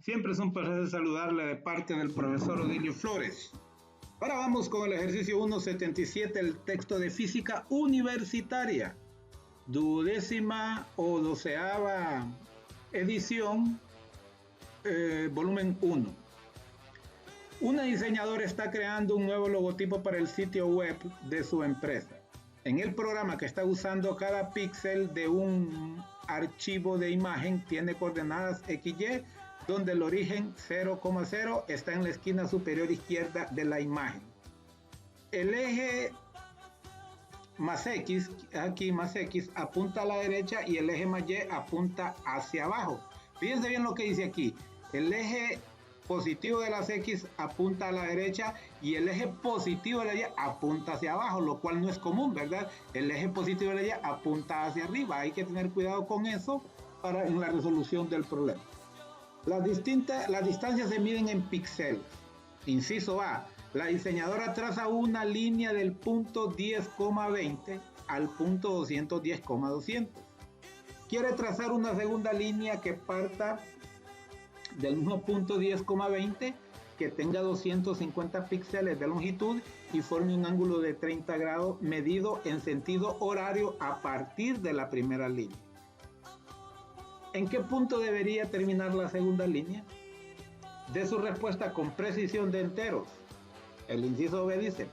Siempre es un placer saludarle de parte del profesor Odilio Flores. Ahora vamos con el ejercicio 1.77, el texto de física universitaria, duodécima o doceava edición, volumen 1. Una diseñadora está creando un nuevo logotipo para el sitio web de su empresa. En el programa que está usando, cada píxel de un archivo de imagen tiene coordenadas XY, donde el origen 0,0 está en la esquina superior izquierda de la imagen. El eje más X, aquí más X, apunta a la derecha y el eje más Y apunta hacia abajo. Fíjense bien lo que dice aquí. El eje positivo de las X apunta a la derecha y el eje positivo de la Y apunta hacia abajo, lo cual no es común, ¿verdad? El eje positivo de la Y apunta hacia arriba. Hay que tener cuidado con eso en la resolución del problema. Las distancias se miden en píxeles. Inciso A. La diseñadora traza una línea del punto 10,20 al punto 210,200. Quiere trazar una segunda línea que parta del mismo punto 10,20, que tenga 250 píxeles de longitud y forme un ángulo de 30 grados medido en sentido horario a partir de la primera línea. ¿En qué punto debería terminar la segunda línea? De su respuesta con precisión de enteros. El inciso B dice: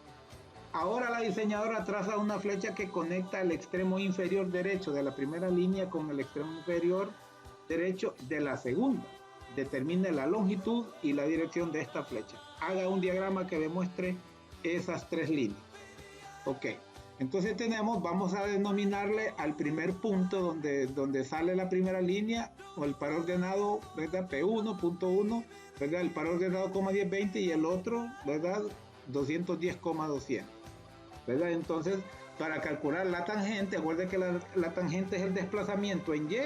ahora la diseñadora traza una flecha que conecta el extremo inferior derecho de la primera línea con el extremo inferior derecho de la segunda. Determine la longitud y la dirección de esta flecha. Haga un diagrama que demuestre esas tres líneas. Ok. Entonces vamos a denominarle al primer punto donde sale la primera línea, o el par ordenado, ¿verdad? P1, punto 1, ¿verdad? El par ordenado, 1020, y el otro, ¿verdad? 210,200, ¿verdad? Entonces, para calcular la tangente, acuérdense que la tangente es el desplazamiento en Y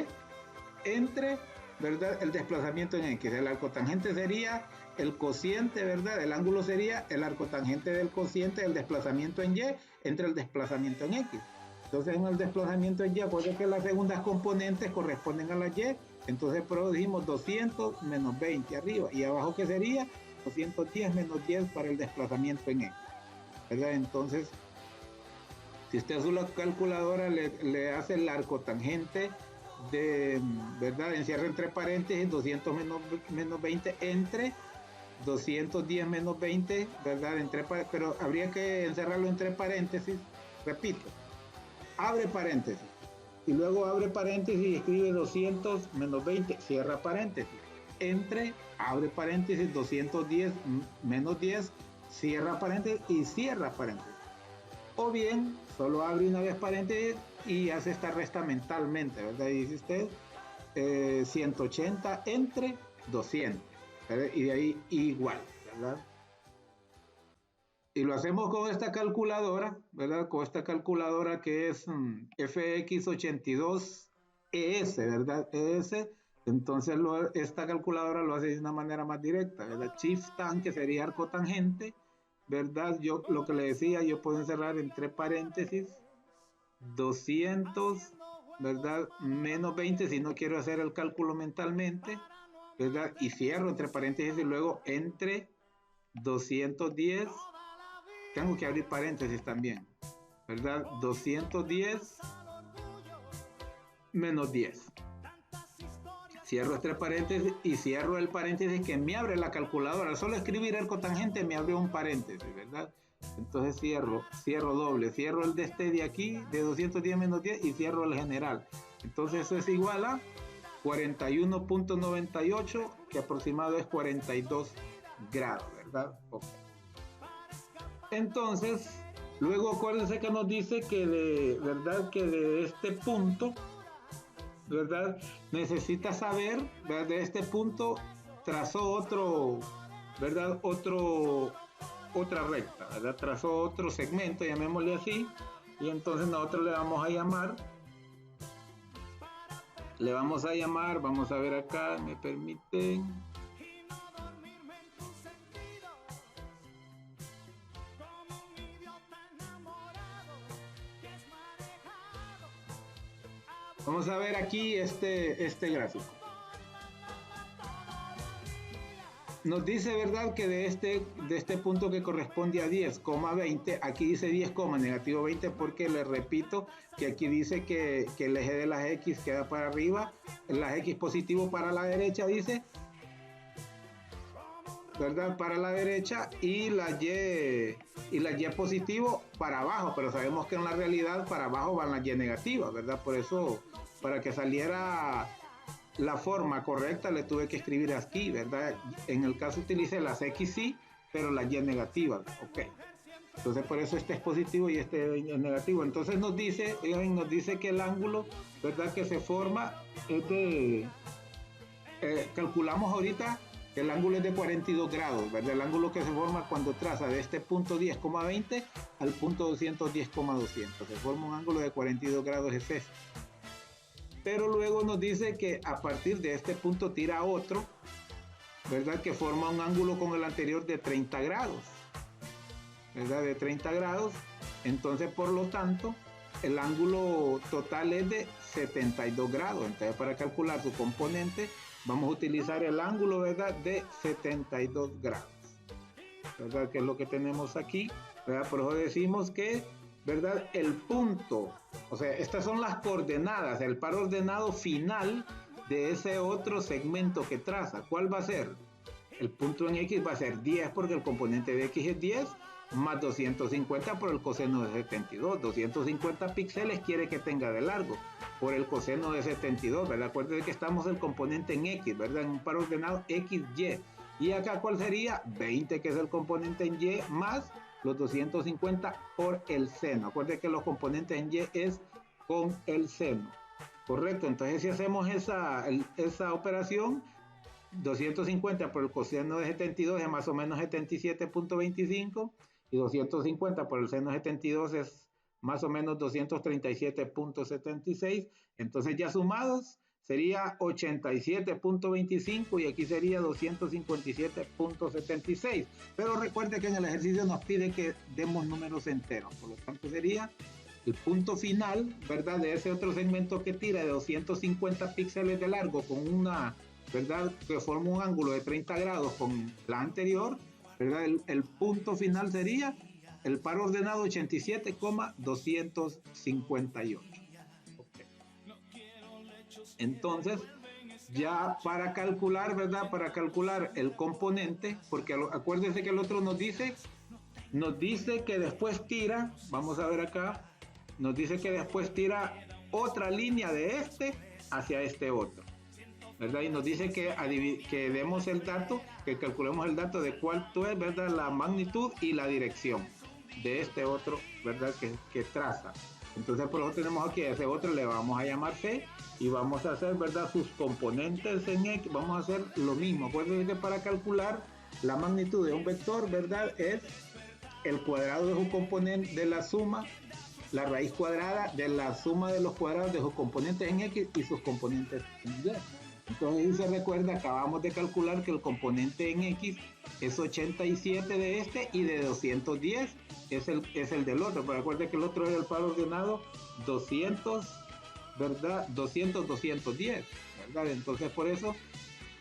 entre, ¿verdad?, el desplazamiento en X. El arcotangente sería el cociente, ¿verdad? El ángulo sería el arcotangente del cociente del desplazamiento en Y entre el desplazamiento en X. Entonces, en el desplazamiento en Y, acuérdense que las segundas componentes corresponden a las Y. Entonces, produjimos 200 menos 20 arriba. Y abajo, ¿qué sería? 210 menos 10 para el desplazamiento en X, ¿verdad? Entonces, si usted a su calculadora le hace el arcotangente de, ¿verdad?, encierra entre paréntesis 200 menos 20 entre 210 menos 20, ¿verdad?, pero habría que encerrarlo entre paréntesis. Repito, abre paréntesis y luego abre paréntesis y escribe 200 menos 20, cierra paréntesis, entre, abre paréntesis, 210 menos 10, cierra paréntesis y cierra paréntesis. O bien, solo abre una vez paréntesis y hace esta resta mentalmente, ¿verdad? Y dice usted 180 entre 200, ¿verdad? Y de ahí igual, ¿verdad? Y lo hacemos con esta calculadora, ¿verdad? Con esta calculadora que es FX82ES, ¿verdad? ES. Entonces esta calculadora lo hace de una manera más directa, ¿verdad? Shift tan, que sería arcotangente, ¿verdad? Yo lo que le decía, yo puedo encerrar entre paréntesis 200, ¿verdad?, menos 20 si no quiero hacer el cálculo mentalmente, ¿verdad? Y cierro entre paréntesis y luego entre 210, tengo que abrir paréntesis también, ¿verdad? 210 menos 10. Cierro este paréntesis y cierro el paréntesis que me abre la calculadora. Solo escribir el cotangente me abre un paréntesis, ¿verdad? Entonces cierro doble, cierro el de este de aquí, de 210 menos 10, y cierro el general. Entonces eso es igual a 41.98, que aproximado es 42 grados, ¿verdad? Okay. Entonces, luego acuérdense que nos dice que ¿verdad?, que de este punto, ¿verdad?, necesita saber, ¿verdad?, de este punto trazó otro, ¿verdad?, otra recta, ¿verdad?, trazó otro segmento, llamémosle así, y entonces nosotros le vamos a llamar, vamos a ver acá, me permiten, vamos a ver aquí este gráfico. nos dice, ¿verdad?, que de este punto que corresponde a 10,20, aquí dice 10, negativo 20, porque les repito que aquí dice que el eje de las X queda para arriba, las X positivo para la derecha, dice, ¿verdad?, para la derecha, y la Y positivo para abajo, pero sabemos que en la realidad para abajo van las Y negativas, ¿verdad? Por eso, para que saliera la forma correcta, le tuve que escribir aquí, ¿verdad? En el caso utilicé las X sí, pero las Y negativas, ok. Entonces por eso este es positivo y este es negativo. Entonces nos dice que el ángulo, ¿verdad?, que se forma es de, calculamos ahorita, el ángulo es de 42 grados, ¿verdad? El ángulo que se forma cuando traza de este punto 10,20 al punto 210,200. Se forma un ángulo de 42 grados, es este. Pero luego nos dice que a partir de este punto tira otro, ¿verdad?, que forma un ángulo con el anterior de 30 grados, ¿verdad?, de 30 grados. Entonces, por lo tanto, el ángulo total es de 72 grados. Entonces, para calcular su componente, vamos a utilizar el ángulo, ¿verdad?, de 72 grados, ¿verdad?, que es lo que tenemos aquí, ¿verdad? Por eso decimos que, ¿verdad?, el punto, o sea, estas son las coordenadas, el par ordenado final de ese otro segmento que traza. ¿Cuál va a ser? El punto en X va a ser 10 porque el componente de X es 10, más 250 por el coseno de 72. 250 píxeles quiere que tenga de largo por el coseno de 72, ¿verdad? Acuérdense que estamos el componente en X, ¿verdad? En un par ordenado XY. Y acá, ¿cuál sería? 20, que es el componente en Y, más los 250 por el seno. Acuérdense que los componentes en Y es con el seno. Correcto, entonces si hacemos esa operación, 250 por el coseno de 72 es más o menos 77.25 y 250 por el seno de 72 es más o menos 237.76. Entonces ya sumados sería 87.25 y aquí sería 257.76. Pero recuerde que en el ejercicio nos pide que demos números enteros, por lo tanto sería el punto final, ¿verdad?, de ese otro segmento que tira de 250 píxeles de largo con una, ¿verdad?, que forma un ángulo de 30 grados con la anterior, ¿verdad? El punto final sería el par ordenado 87,258. Okay. Entonces, ya para calcular, ¿verdad?, para calcular el componente, porque acuérdense que el otro nos dice que después tira, vamos a ver acá, nos dice que después tira otra línea de este hacia este otro, ¿verdad? Y nos dice que demos el dato, que calculemos el dato de cuánto es, ¿verdad?, la magnitud y la dirección de este otro, ¿verdad?, que traza. Entonces por eso tenemos aquí a ese otro, le vamos a llamar C y vamos a hacer, ¿verdad?, sus componentes en X. Vamos a hacer lo mismo. Acuérdense que para calcular la magnitud de un vector, ¿verdad?, es el cuadrado de su componente, de la suma, la raíz cuadrada de la suma de los cuadrados de sus componentes en X y sus componentes en Y. Entonces, se recuerda, acabamos de calcular que el componente en X es 87 de este y de 210 es el del otro. Pero recuerden que el otro era el par ordenado 200, ¿verdad? 200, 210, ¿verdad? Entonces, por eso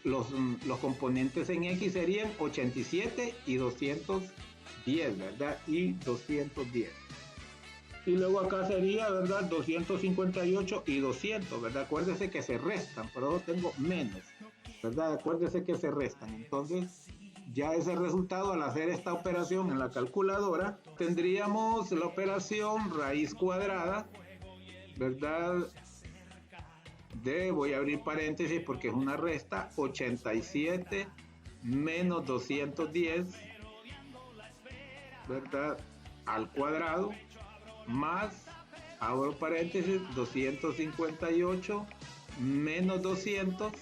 los componentes en X serían 87 y 210, ¿verdad? Y 210. Y luego acá sería, ¿verdad?, 258 y 200, ¿verdad? Acuérdense que se restan, pero yo tengo menos, ¿verdad? Acuérdense que se restan. Entonces, ya ese resultado, al hacer esta operación en la calculadora, tendríamos la operación raíz cuadrada, ¿verdad?, voy a abrir paréntesis porque es una resta, 87 menos 210, ¿verdad?, al cuadrado, más, abro paréntesis, 258 menos 200,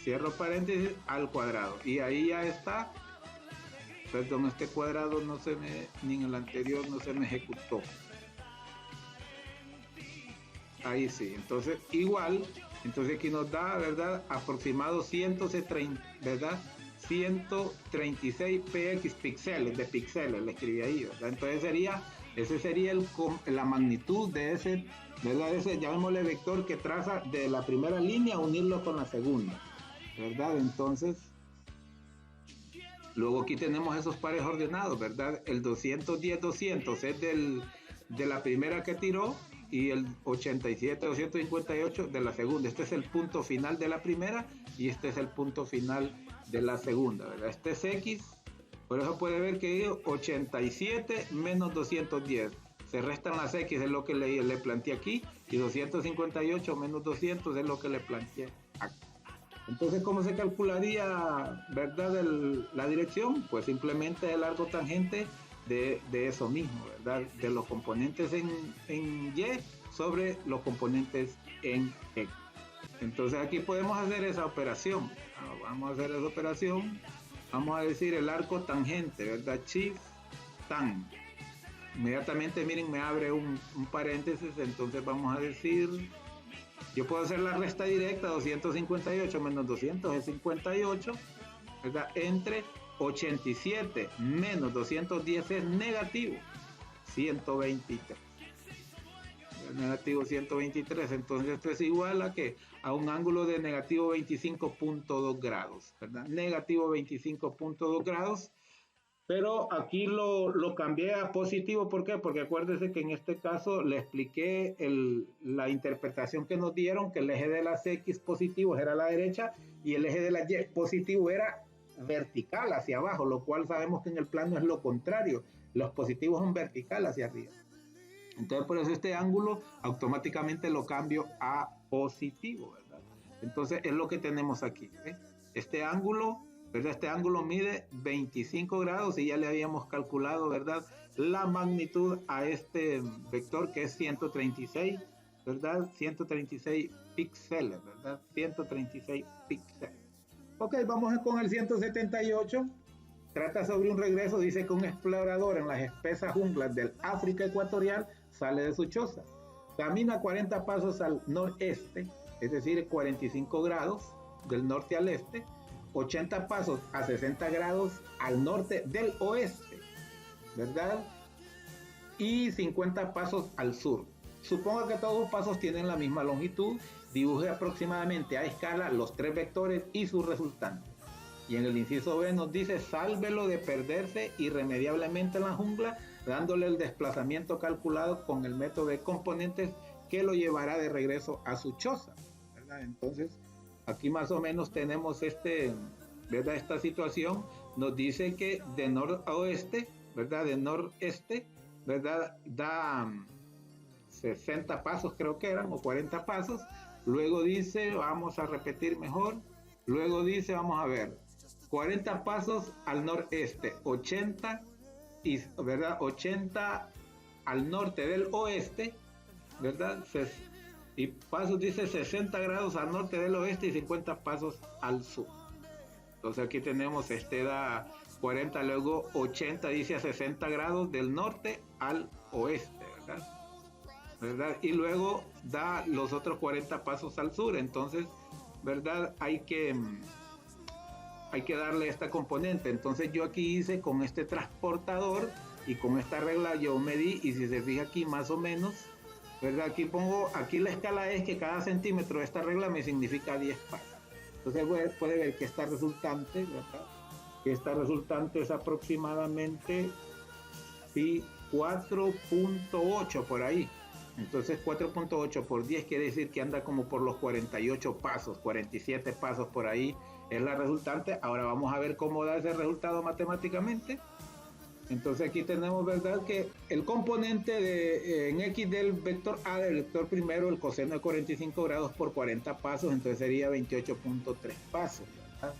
cierro paréntesis, al cuadrado. Y ahí ya está, perdón, este cuadrado no se me, ni en el anterior no se me ejecutó. Ahí sí, entonces igual, entonces aquí nos da, ¿verdad?, aproximado 130, ¿verdad?, 136 px píxeles, de píxeles, le escribí ahí, ¿verdad? Entonces ese sería la magnitud de ese, ¿verdad?, ese, llamémosle vector que traza de la primera línea, unirlo con la segunda, ¿verdad? Entonces, Luego aquí tenemos esos pares ordenados, ¿verdad? El 210-200 es de la primera que tiró y el 87-258 de la segunda. Este es el punto final de la primera y este es el punto final de la segunda, ¿verdad? Este es X, por eso puede ver que digo 87 menos 210. Se restan las X, es lo que le planteé aquí, y 258 menos 200 es lo que le planteé aquí. Entonces, ¿cómo se calcularía, verdad, la dirección? Pues simplemente el arco tangente de eso mismo, ¿verdad? De los componentes en Y sobre los componentes en X. Entonces aquí podemos hacer esa operación. Vamos a hacer esa operación. Vamos a decir el arco tangente, ¿verdad? Shift tan. Inmediatamente, miren, me abre un paréntesis. Entonces vamos a decir, yo puedo hacer la resta directa, 258 menos 200 es 58, ¿verdad? Entre 87 menos 210 es negativo 123. Negativo 123, entonces esto es igual a que a un ángulo de negativo 25.2 grados, ¿verdad? Negativo 25.2 grados, pero aquí lo cambié a positivo. ¿Por qué? Porque acuérdense que en este caso le expliqué la interpretación que nos dieron, que el eje de las X positivos era a la derecha y el eje de las Y positivo era vertical hacia abajo, lo cual sabemos que en el plano es lo contrario, los positivos son vertical hacia arriba. Entonces por eso este ángulo automáticamente lo cambio a positivo, ¿verdad? Entonces es lo que tenemos aquí, ¿eh? Este ángulo, ¿verdad? Este ángulo mide 25 grados y ya le habíamos calculado, ¿verdad? La magnitud a este vector que es 136, ¿verdad? 136 píxeles, ¿verdad? 136 píxeles. Ok, vamos con el 178. Trata sobre un regreso, dice que un explorador en las espesas junglas del África ecuatorial sale de su choza, camina 40 pasos al noreste, es decir, 45 grados del norte al este, 80 pasos a 60 grados al norte del oeste, ¿verdad? Y 50 pasos al sur. Suponga que todos los pasos tienen la misma longitud, dibuje aproximadamente a escala los tres vectores y sus resultantes. Y en el inciso B nos dice, sálvelo de perderse irremediablemente en la jungla, dándole el desplazamiento calculado con el método de componentes que lo llevará de regreso a su choza, ¿verdad? Entonces, aquí más o menos tenemos ¿verdad? Esta situación. Nos dice que de noroeste, ¿verdad? De noreste, ¿verdad? Da 60 pasos, creo que eran, o 40 pasos. Luego dice, vamos a repetir mejor. Luego dice, vamos a ver, 40 pasos al noreste, 80, ¿verdad? 80 al norte del oeste, ¿verdad? Y pasos dice 60 grados al norte del oeste y 50 pasos al sur. Entonces aquí tenemos, da 40, luego 80 dice a 60 grados del norte al oeste, ¿verdad? Y luego da los otros 40 pasos al sur. Entonces, ¿verdad? Hay que darle esta componente. Entonces yo aquí hice con este transportador y con esta regla yo medí, y si se fija aquí más o menos, ¿verdad? Aquí la escala es que cada centímetro de esta regla me significa 10 pasos. Entonces puede ver que esta resultante, ¿verdad? Que esta resultante es aproximadamente 4.8 por ahí. Entonces 4.8 por 10 quiere decir que anda como por los 48 pasos, 47 pasos por ahí es la resultante. Ahora vamos a ver cómo da ese resultado matemáticamente. Entonces aquí tenemos, ¿verdad? Que el componente en X del vector A, del vector primero, el coseno de 45 grados por 40 pasos, entonces sería 28.3 pasos, ¿verdad?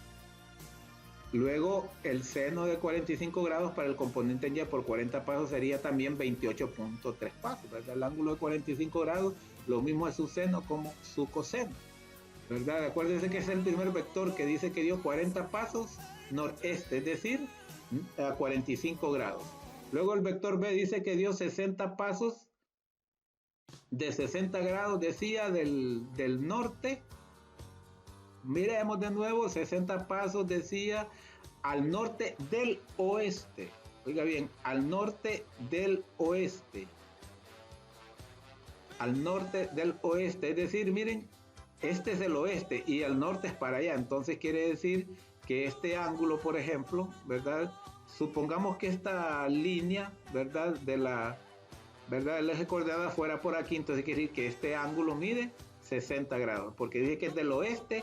Luego el seno de 45 grados para el componente en Y por 40 pasos sería también 28.3 pasos, ¿verdad? El ángulo de 45 grados, lo mismo es su seno como su coseno, ¿verdad? Acuérdense que es el primer vector que dice que dio 40 pasos noreste, es decir, a 45 grados. Luego el vector B dice que dio 60 pasos de 60 grados, decía, del norte. Miremos de nuevo, 60 pasos, decía, al norte del oeste. Oiga bien, al norte del oeste. Al norte del oeste, es decir, miren, este es el oeste y el norte es para allá. Entonces quiere decir que este ángulo, por ejemplo, ¿verdad? Supongamos que esta línea, ¿verdad? ¿verdad? El eje coordenada fuera por aquí, entonces quiere decir que este ángulo mide 60 grados, porque dice que es del oeste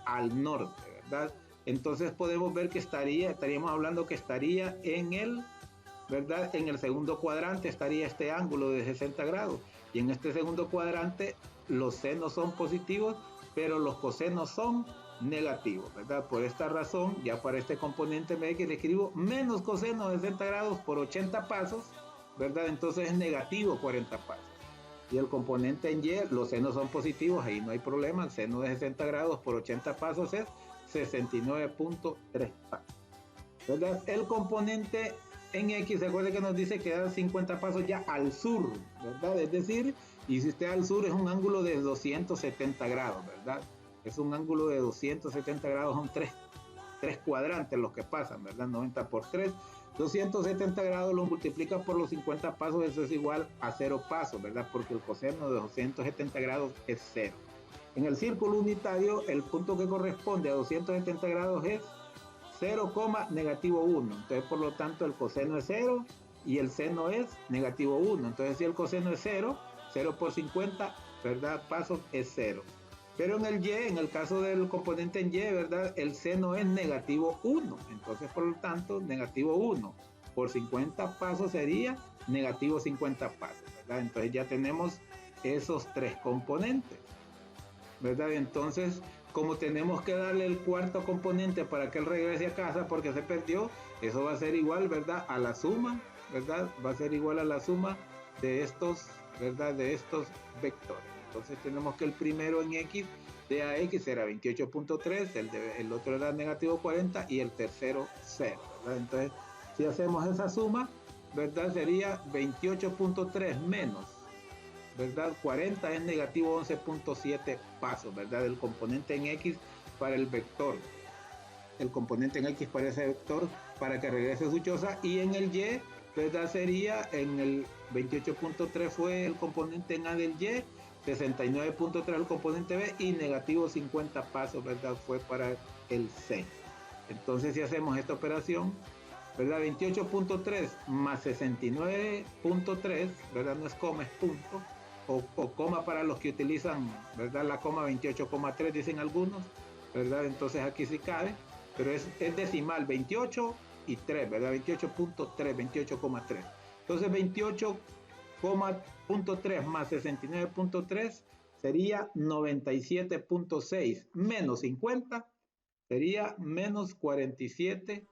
al norte, ¿verdad? Entonces podemos ver que estaríamos hablando que estaría en el, ¿verdad? En el segundo cuadrante estaría este ángulo de 60 grados, y en este segundo cuadrante los senos son positivos, pero los cosenos son negativos, ¿verdad? Por esta razón, ya para este componente MX le escribo menos coseno de 60 grados por 80 pasos, ¿verdad? Entonces es negativo 40 pasos. Y el componente en Y, los senos son positivos, ahí no hay problema, el seno de 60 grados por 80 pasos es 69.3 pasos, ¿verdad? El componente en X, recuerde que nos dice que da 50 pasos ya al sur, ¿verdad? Es decir, y si usted al sur es un ángulo de 270 grados, ¿verdad? Es un ángulo de 270 grados, son tres cuadrantes los que pasan, ¿verdad? 90 por 3, 270 grados lo multiplica por los 50 pasos, eso es igual a 0 pasos, ¿verdad? Porque el coseno de 270 grados es 0. En el círculo unitario, el punto que corresponde a 270 grados es 0, negativo 1. Entonces, por lo tanto, el coseno es 0 y el seno es negativo 1. Entonces, si el coseno es 0, 0 por 50, ¿verdad? Pasos es 0. Pero en el Y, en el caso del componente en Y, ¿verdad? El seno es negativo 1. Entonces, por lo tanto, negativo 1 por 50 pasos sería negativo 50 pasos, ¿verdad? Entonces ya tenemos esos tres componentes, ¿verdad? Entonces, como tenemos que darle el cuarto componente para que él regrese a casa porque se perdió, eso va a ser igual, ¿verdad? A la suma, ¿verdad? Va a ser igual a la suma de estos, ¿verdad? De estos vectores. Entonces tenemos que el primero en X de AX era 28.3, el otro era negativo 40 y el tercero 0, ¿verdad? Entonces, si hacemos esa suma, ¿verdad? Sería 28.3 menos, ¿verdad? 40 es negativo 11.7 pasos, ¿verdad? El componente en X para el vector. El componente en X para ese vector para que regrese su choza, y en el Y, ¿verdad? Sería en el 28.3 fue el componente en A del Y, 69.3 el componente B y negativo 50 pasos, ¿verdad? Fue para el C. Entonces, si hacemos esta operación, ¿verdad? 28.3 más 69.3, ¿verdad? No es coma, es punto, o coma para los que utilizan, ¿verdad? La coma 28,3 dicen algunos, ¿verdad? Entonces aquí sí cabe, pero es decimal, 28 y 3, ¿verdad? 28.3, 28,3. Entonces 28,3 más 69.3 sería 97.6 menos 50 sería menos 47,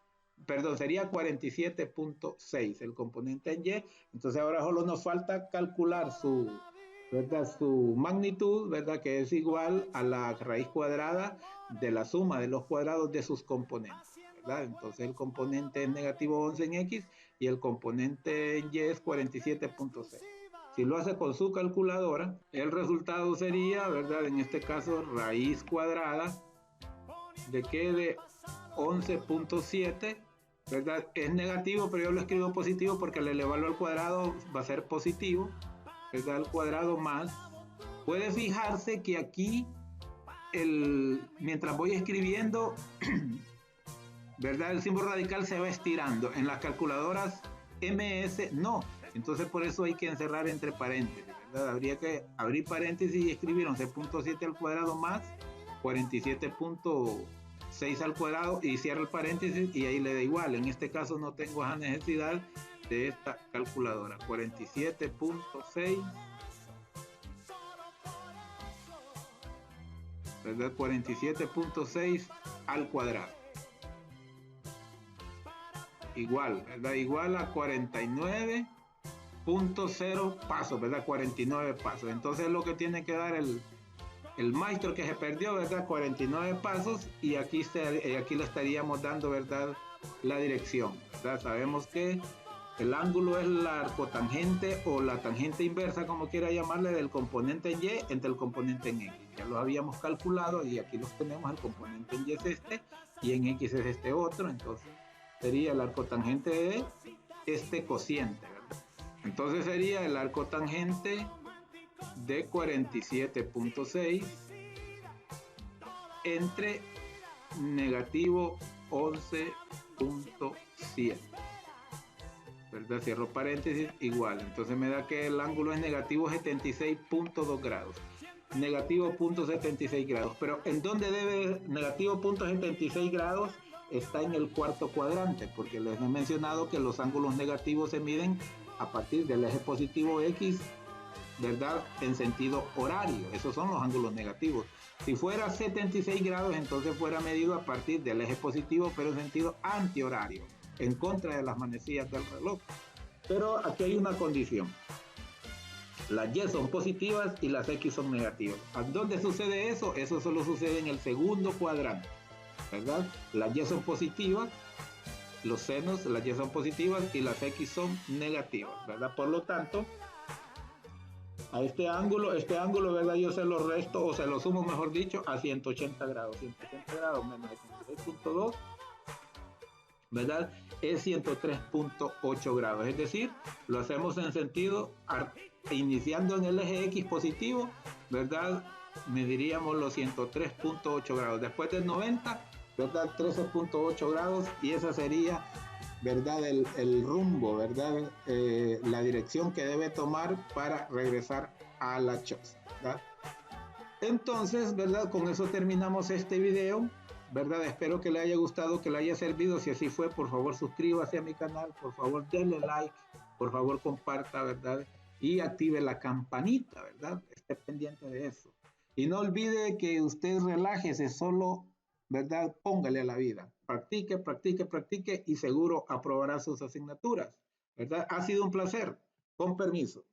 perdón, sería 47.6 el componente en Y. Entonces ahora solo nos falta calcular su, ¿verdad? Su magnitud, ¿verdad? Que es igual a la raíz cuadrada de la suma de los cuadrados de sus componentes, ¿verdad? Entonces el componente es negativo 11 en X y el componente en Y es 47.6. Si lo hace con su calculadora, el resultado sería, ¿verdad? En este caso, raíz cuadrada de que de 11.7, ¿verdad? Es negativo, pero yo lo escribo positivo porque al elevarlo al cuadrado va a ser positivo, ¿verdad? Al cuadrado más. Puede fijarse que aquí, mientras voy escribiendo, ¿verdad? El símbolo radical se va estirando. En las calculadoras MS no. Entonces por eso hay que encerrar entre paréntesis, ¿verdad? Habría que abrir paréntesis y escribir 11.7 al cuadrado más 47.6 al cuadrado y cierro el paréntesis y ahí le da igual. En este caso no tengo esa necesidad de esta calculadora. 47.6, ¿verdad? 47.6 al cuadrado. Igual, ¿verdad? Igual a 49.0 pasos, ¿verdad? 49 pasos. Entonces lo que tiene que dar el maestro que se perdió, ¿verdad? 49 pasos y aquí le estaríamos dando, ¿verdad? La dirección, ¿verdad? Sabemos que el ángulo es la arcotangente o la tangente inversa, como quiera llamarle, del componente en Y entre el componente en X. Ya lo habíamos calculado y aquí los tenemos, el componente en Y es este y en X es este otro, entonces sería el arcotangente de este cociente, ¿verdad? Entonces sería el arcotangente de 47.6 entre negativo 11.7. ¿Verdad? Cierro paréntesis, igual. Entonces me da que el ángulo es negativo 76.2 grados. Negativo 0.76 grados. Pero ¿en dónde debe negativo 0.76 grados? Está en el cuarto cuadrante, porque les he mencionado que los ángulos negativos se miden a partir del eje positivo X, ¿verdad? En sentido horario. Esos son los ángulos negativos. Si fuera 76 grados, entonces fuera medido a partir del eje positivo, pero en sentido antihorario, en contra de las manecillas del reloj. Pero aquí hay una condición. Las Y son positivas y las X son negativas. ¿A dónde sucede eso? Eso solo sucede en el segundo cuadrante, ¿verdad? Las Y son positivas, los senos, las Y son positivas y las X son negativas, ¿verdad? Por lo tanto, a este ángulo, ¿verdad? Yo se lo resto, o se lo sumo, mejor dicho, a 180 grados. 180 grados menos 76.2, ¿verdad? Es 103.8 grados. Es decir, lo hacemos en sentido, iniciando en el eje X positivo, ¿verdad? Mediríamos los 103.8 grados. Después del 90, ¿verdad? 13.8 grados, y esa sería, ¿verdad? El rumbo, ¿verdad? La dirección que debe tomar para regresar a la choza, ¿verdad? Entonces, ¿verdad? Con eso terminamos este video, ¿verdad? Espero que le haya gustado, que le haya servido. Si así fue, por favor suscríbase a mi canal, por favor denle like, por favor comparta, ¿verdad? Y active la campanita, ¿verdad? Esté pendiente de eso. Y no olvide que usted relájese, solo, ¿verdad? Póngale a la vida. Practique, practique, practique y seguro aprobará sus asignaturas, ¿verdad? Ha sido un placer. Con permiso.